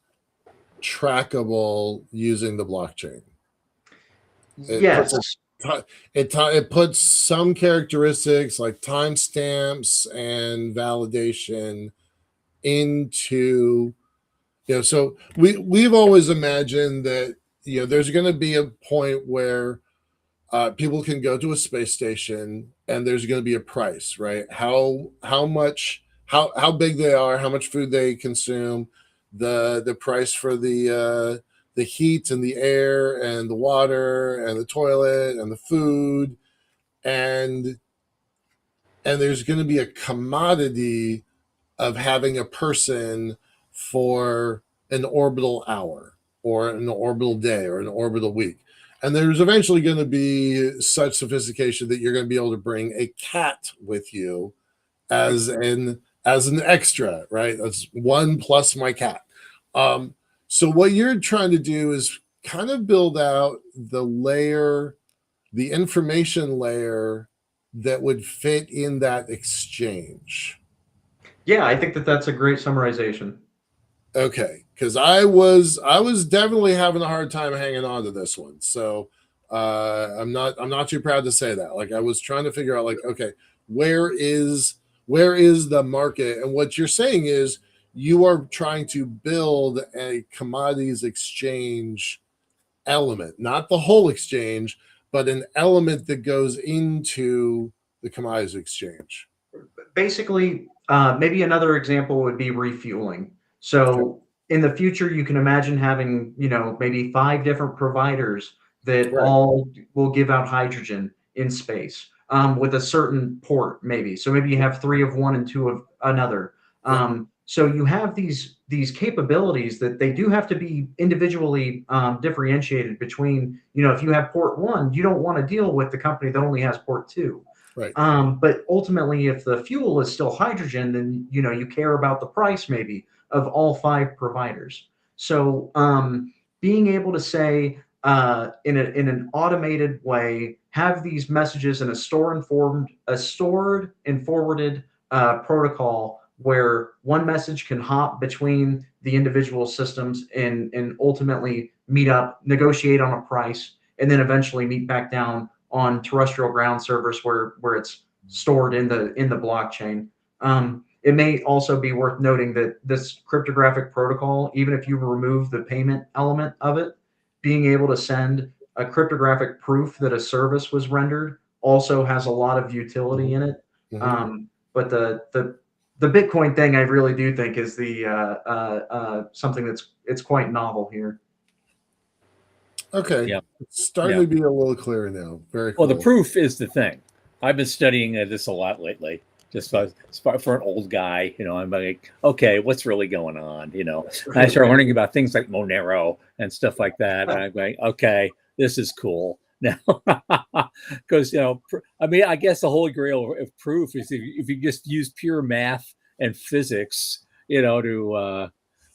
trackable using the blockchain.
Yes.
It puts some characteristics like timestamps and validation into, so we've always imagined that, there's going to be a point where people can go to a space station and there's going to be a price, right? How big they are, how much food they consume, the price for the heat and the air and the water and the toilet and the food, and there's going to be a commodity of having a person for an orbital hour or an orbital day or an orbital week. And there's eventually going to be such sophistication that you're going to be able to bring a cat with you as an extra, right? That's one plus my cat. So what you're trying to do is kind of build out the information layer that would fit in that exchange.
Yeah, I think that that's a great summarization.
Okay, because I was definitely having a hard time hanging on to this one. So I'm not too proud to say that. Like I was trying to figure out like, okay, where is the market? And what you're saying is you are trying to build a commodities exchange element, not the whole exchange, but an element that goes into the commodities exchange.
Basically, maybe another example would be refueling.
Okay.
So in the future, you can imagine having, maybe 5 different providers that
Right.
all will give out hydrogen in space, with a certain port, maybe. So maybe you have 3 of one and 2 of another.
Yep.
So you have these capabilities that they do have to be individually differentiated between. If you have port 1, you don't want to deal with the company that only has port 2.
Right.
But ultimately, if the fuel is still hydrogen, then you care about the price maybe of all 5 providers. So being able to say in an automated way, have these messages in a stored and forwarded protocol where one message can hop between the individual systems and ultimately meet up, negotiate on a price, and then eventually meet back down on terrestrial ground servers where it's stored in the blockchain. It may also be worth noting that this cryptographic protocol, even if you remove the payment element of it, being able to send a cryptographic proof that a service was rendered also has a lot of utility in it.
Mm-hmm.
But the Bitcoin thing, I really do think is the something it's quite novel here.
Okay.
Yeah.
It's starting
Yeah.
to be a little clearer now. Very
Well,
cool.
the proof is the thing. I've been studying this a lot lately. Just for an old guy, I'm like, okay, what's really going on? And I started learning about things like Monero and stuff like that. And I'm going, okay, this is cool now. Because, I guess the holy grail of proof is if you just use pure math and physics, to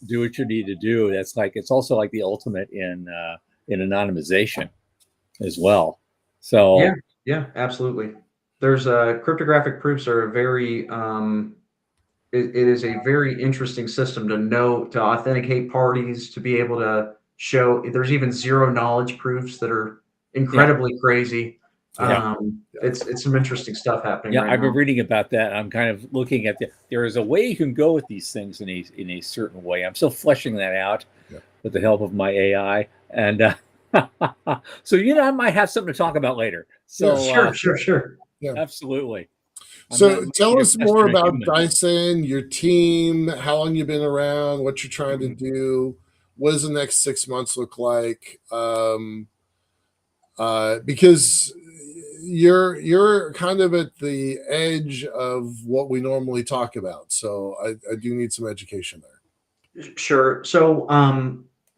do what you need to do. It's also like the ultimate in anonymization as well. So
Yeah, absolutely. There's cryptographic proofs are a very it is a very interesting system to authenticate parties, to be able to show. There's even zero knowledge proofs that are incredibly crazy.
Yeah.
It's some interesting stuff happening
Yeah,
right
I've been
now.
reading about that. I'm kind of looking at there is a way you can go with these things in a certain way. I'm still fleshing that out
Yeah.
with the help of my AI, and so I might have something to talk about later. So
Sure.
Yeah.
absolutely. I'm not
So tell
need to
us more
question a
about
human.
Dyson, your team, how long you've been around, what you're trying to do. What does the next 6 months look like? Because you're kind of at the edge of what we normally talk about. So I do need some education there.
Sure. So,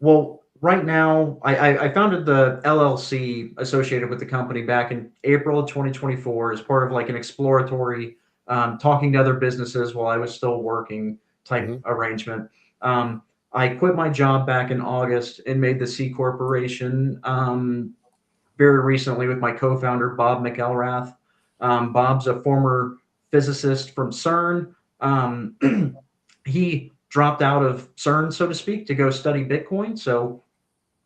well, right now, I founded the LLC associated with the company back in April of 2024 as part of like an exploratory, talking to other businesses while I was still working type
Mm-hmm.
arrangement. I quit my job back in August and made the C corporation very recently with my co-founder Bob McElrath. Bob's a former physicist from CERN. He dropped out of CERN, so to speak, to go study Bitcoin. So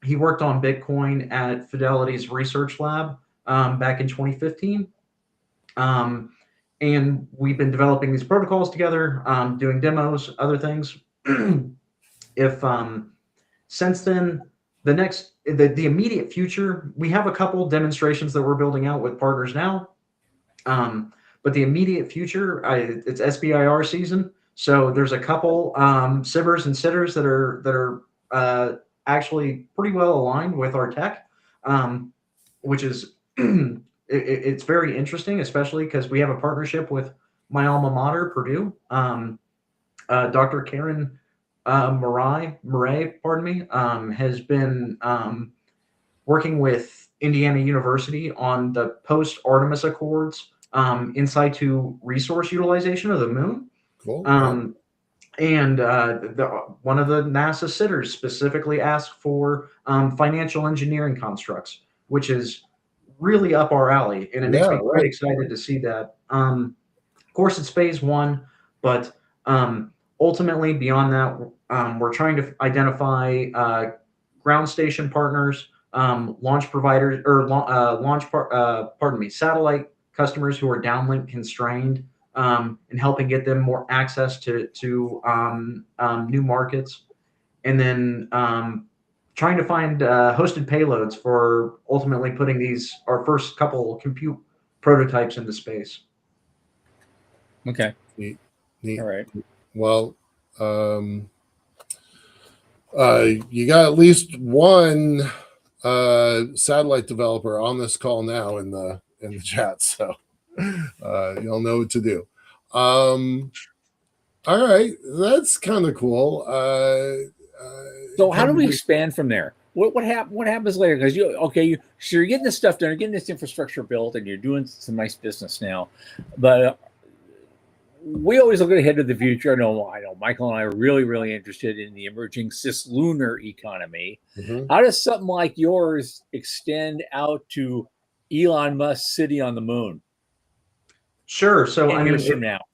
he worked on Bitcoin at Fidelity's research lab back in 2015. And we've been developing these protocols together, doing demos, other things. if Since then, the immediate future, we have a couple demonstrations that we're building out with partners now. But the immediate future, it's SBIR season. So there's a couple sibbers and sitters that are actually pretty well aligned with our tech, which is it's very interesting, especially because we have a partnership with my alma mater, Purdue. Dr. Karen Murray, pardon me, has been working with Indiana University on the post-Artemis Accords in situ resource utilization of the moon.
Cool.
And one of the NASA sitters specifically asked for financial engineering constructs, which is really up our alley, and it makes me quite excited to see that. Of course, it's phase one, but ultimately beyond that, we're trying to identify ground station partners, launch providers, or satellite customers who are downlink constrained, and helping get them more access to new markets, and then trying to find hosted payloads for ultimately putting our first couple compute prototypes into space.
Okay.
Neat.
All right.
Well, you got at least one satellite developer on this call now in the chat, so you'll know what to do. All right, that's kind of cool.
So how do we expand from there? What happens later? Because so you're getting this stuff done, you're getting this infrastructure built, and you're doing some nice business now. But we always look ahead to the future. I know Michael and I are really, really interested in the emerging cislunar economy.
Mm-hmm.
How does something like yours extend out to Elon Musk's city on the moon?
Sure. So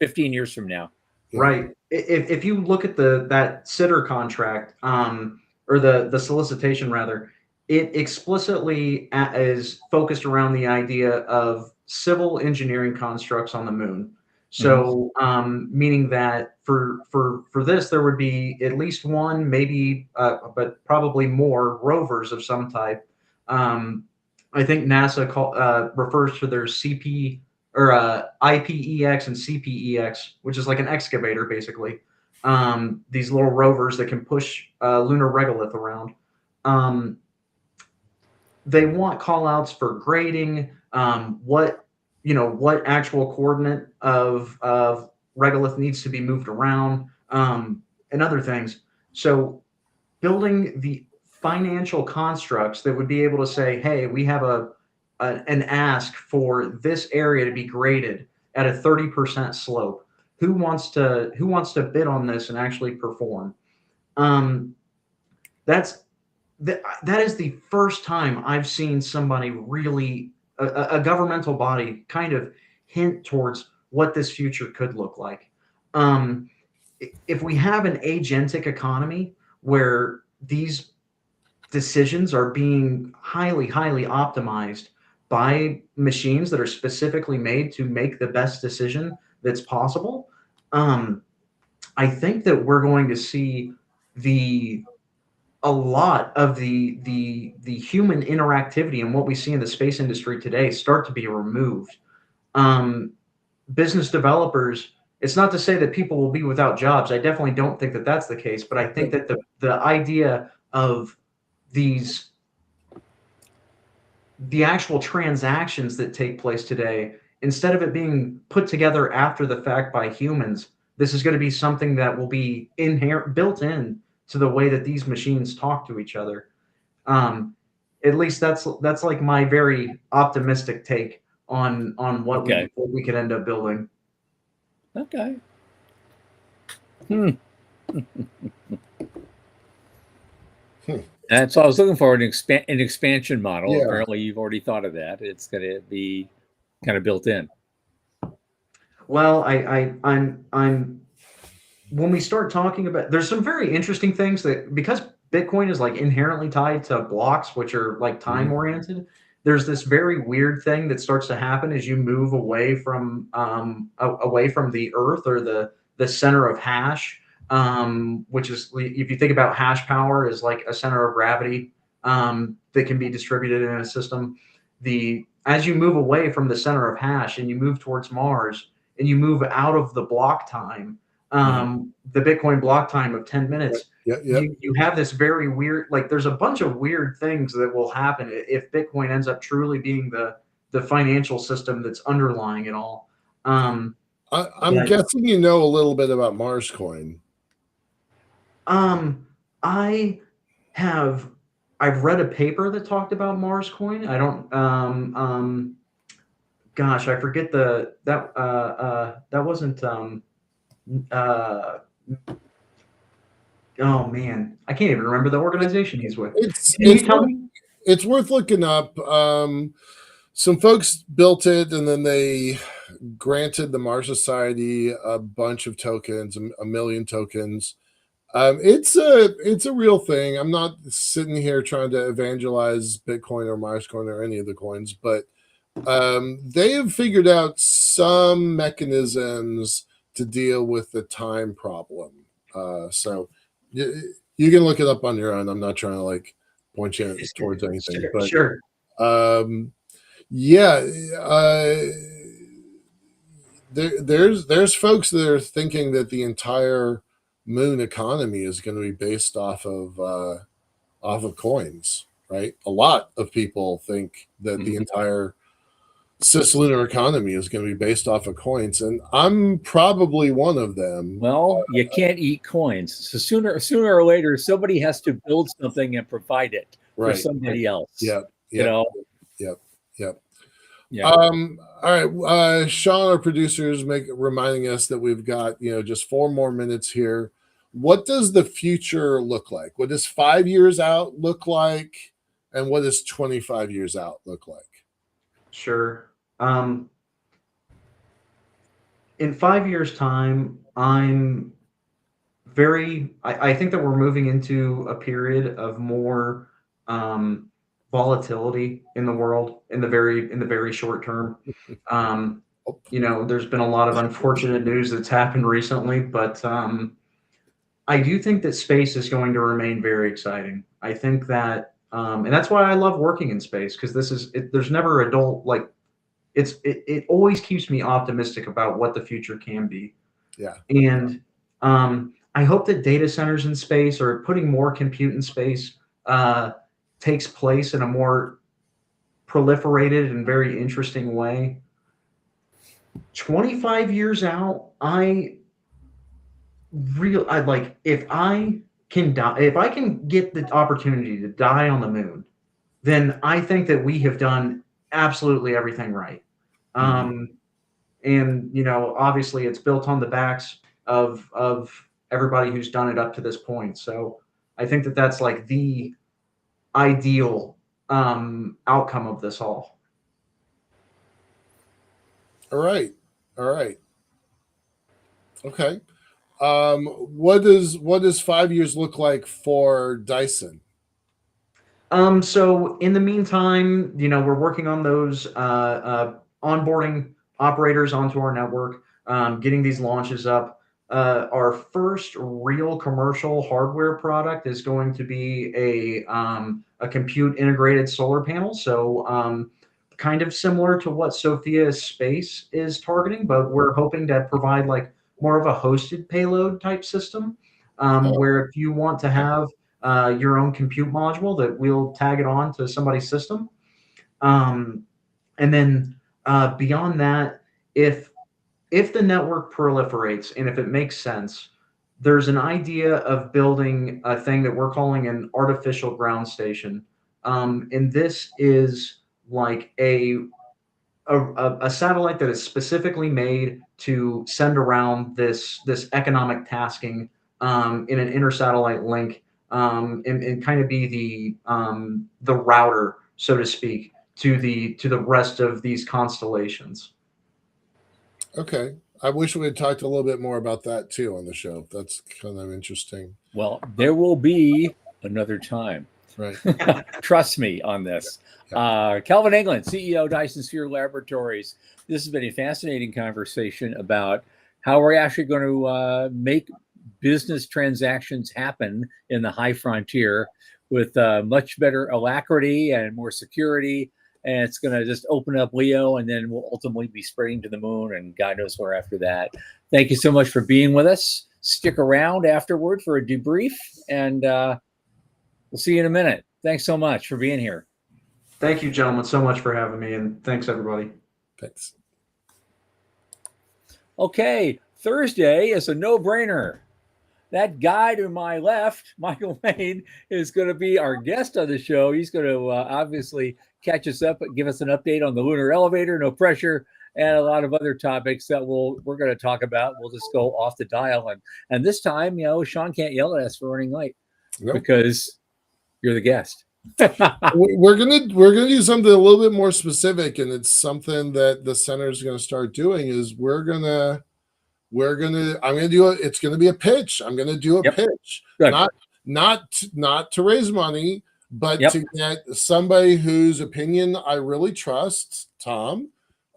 15 years from now.
Right. If you look at that sitter contract, or the solicitation rather, it explicitly is focused around the idea of civil engineering constructs on the moon. So, meaning that for this, there would be at least one, maybe, but probably more rovers of some type. I think NASA refers to their CP or IPEX and CPEX, which is like an excavator, basically. These little rovers that can push lunar regolith around. They want callouts for grading, what actual coordinate of regolith needs to be moved around, and other things. So building the financial constructs that would be able to say, hey, we have an ask for this area to be graded at a 30% slope. Who wants to bid on this and actually perform? That is the first time I've seen somebody really, a governmental body, kind of hint towards what this future could look like. If we have an agentic economy where these decisions are being highly, highly optimized by machines that are specifically made to make the best decision that's possible, I think that we're going to see a lot of the human interactivity and what we see in the space industry today start to be removed. Business developers, it's not to say that people will be without jobs. I definitely don't think that that's the case, but I think that the idea of the actual transactions that take place today, instead of it being put together after the fact by humans, this is going to be something that will be built in to the way that these machines talk to each other. At least that's like my very optimistic take on what we could end up building.
Okay. That's what I was looking for, an expansion model. Yeah. Apparently, you've already thought of that. It's going to be kind of built in.
Well, I'm when we start talking about, there's some very interesting things that, because Bitcoin is like inherently tied to blocks, which are like time oriented. There's this very weird thing that starts to happen as you move away from the Earth or the center of hash. Which is, if you think about hash power as like a center of gravity that can be distributed in a system, as you move away from the center of hash and you move towards Mars and you move out of the block time, the Bitcoin block time of 10 minutes, you have this very weird, like there's a bunch of weird things that will happen if Bitcoin ends up truly being the financial system that's underlying it all.
I'm guessing you know a little bit about Mars Coin.
I have I've read a paper that talked about Mars coin. I don't gosh, I forget that wasn't uh oh man, I can't even remember the organization he's with.
It's
Can you
it's
tell
worth,
me?
it's worth looking up. Some folks built it, and then they granted the Mars Society a bunch of tokens, a million tokens. It's a real thing. I'm not sitting here trying to evangelize Bitcoin or Mars coin or any of the coins, but they have figured out some mechanisms to deal with the time problem. So you can look it up on your own. I'm not trying to like point you towards anything,
Sure,
but
sure.
um, yeah, there's folks that are thinking that the entire moon economy is going to be based off of coins, right? A lot of people think that the entire cislunar economy is going to be based off of coins, and I'm probably one of them.
Well, you can't eat coins. So sooner or later, somebody has to build something and provide it for
Right.
somebody else.
Yep.
You know?
Yep.
Yeah.
All right. Sean, our producer, is reminding us that we've got, just 4 more minutes here. What does the future look like? What does 5 years out look like? And what does 25 years out look like?
Sure. In 5 years' time, I think that we're moving into a period of more volatility in the world in the very short term. There's been a lot of unfortunate news that's happened recently, but I do think that space is going to remain very exciting. I think that, and that's why I love working in space, because there's never a dull, like, it always keeps me optimistic about what the future can be.
Yeah.
And I hope that data centers in space, or putting more compute in space, takes place in a more proliferated and very interesting way. 25 years out, I'd like, if I can die, if I can get the opportunity to die on the moon, then I think that we have done absolutely everything right. And obviously it's built on the backs of everybody who's done it up to this point. So I think that that's like the ideal outcome of this all.
All right. Okay. What does 5 years look like for Dyson?
So in the meantime, we're working on those onboarding operators onto our network, getting these launches up. Our first real commercial hardware product is going to be a compute integrated solar panel. So kind of similar to what Sophia Space is targeting, but we're hoping to provide like more of a hosted payload type system, where if you want to have your own compute module, that we'll tag it on to somebody's system. And then beyond that, if the network proliferates and if it makes sense, there's an idea of building a thing that we're calling an artificial ground station. And this is like a satellite that is specifically made to send around this economic tasking in an inter-satellite link, and kind of be the router, so to speak, to the rest of these constellations.
Okay. I wish we had talked a little bit more about that too on the show. That's kind of interesting.
Well, there will be another time.
Right.
Trust me on this. Kelvin England, CEO, Dyson Sphere Laboratories. This has been a fascinating conversation about how we're actually going to make business transactions happen in the high frontier with much better alacrity and more security. And it's going to just open up Leo, and then we'll ultimately be spreading to the moon, and God knows where after that. Thank you so much for being with us. Stick around afterward for a debrief, and we'll see you in a minute. Thanks so much for being here.
Thank you, gentlemen, so much for having me, and thanks, everybody.
Thanks.
Okay, Thursday is a no-brainer. that guy to my left, Michael Lane, is going to be our guest on the show. He's going to obviously catch us up, give us an update on the lunar elevator, no pressure, and a lot of other topics that we're going to talk about. We'll just go off the dial, and this time, Sean can't yell at us for running late because you're the guest.
We're gonna do something a little bit more specific, and it's something that the center is going to start doing. Is I'm gonna do it. It's gonna be a pitch. I'm gonna do a pitch,
Good.
not to raise money, but to get somebody whose opinion I really trust, Tom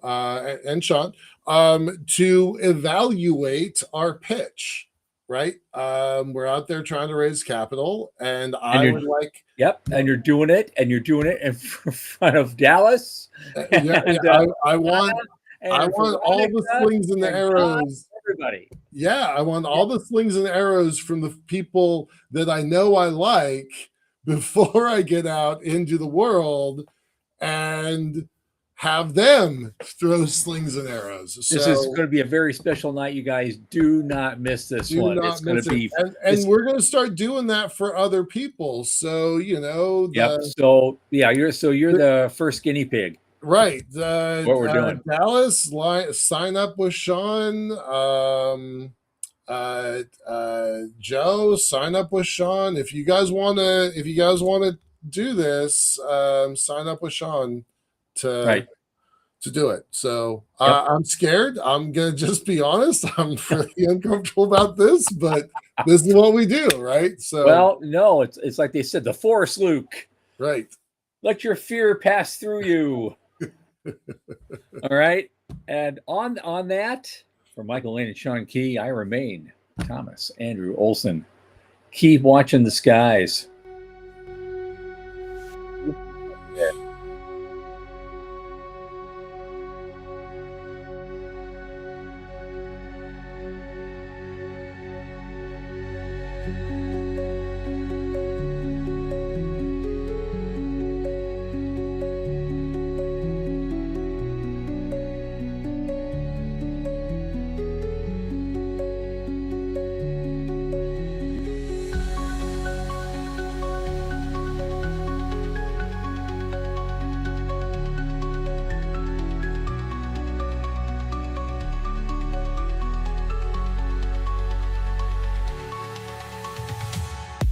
and Sean, to evaluate our pitch. Right, we're out there trying to raise capital, and I would like.
And you're doing it in front of Dallas.
I want all the slings and the arrows.
Everybody.
Yeah, I want all the slings and arrows from the people that I know I like before I get out into the world and have them throw slings and arrows.
This is going to be a very special night, you guys. Do not miss this one. It's going to be,
and we're going to start doing that for other people. So
you're the first guinea pig.
Right.
What we're doing.
Dallas, sign up with Sean. Joe, sign up with Sean. If you guys want to do this, sign up with Sean to do it. So I'm scared. I'm gonna just be honest. I'm really uncomfortable about this, but this is what we do, right? So
no, it's like they said, the Force Luke.
Right.
Let your fear pass through you. All right. And on that, for Michael Lane and Sean Key, I remain Thomas Andrew Olson. Keep watching the skies.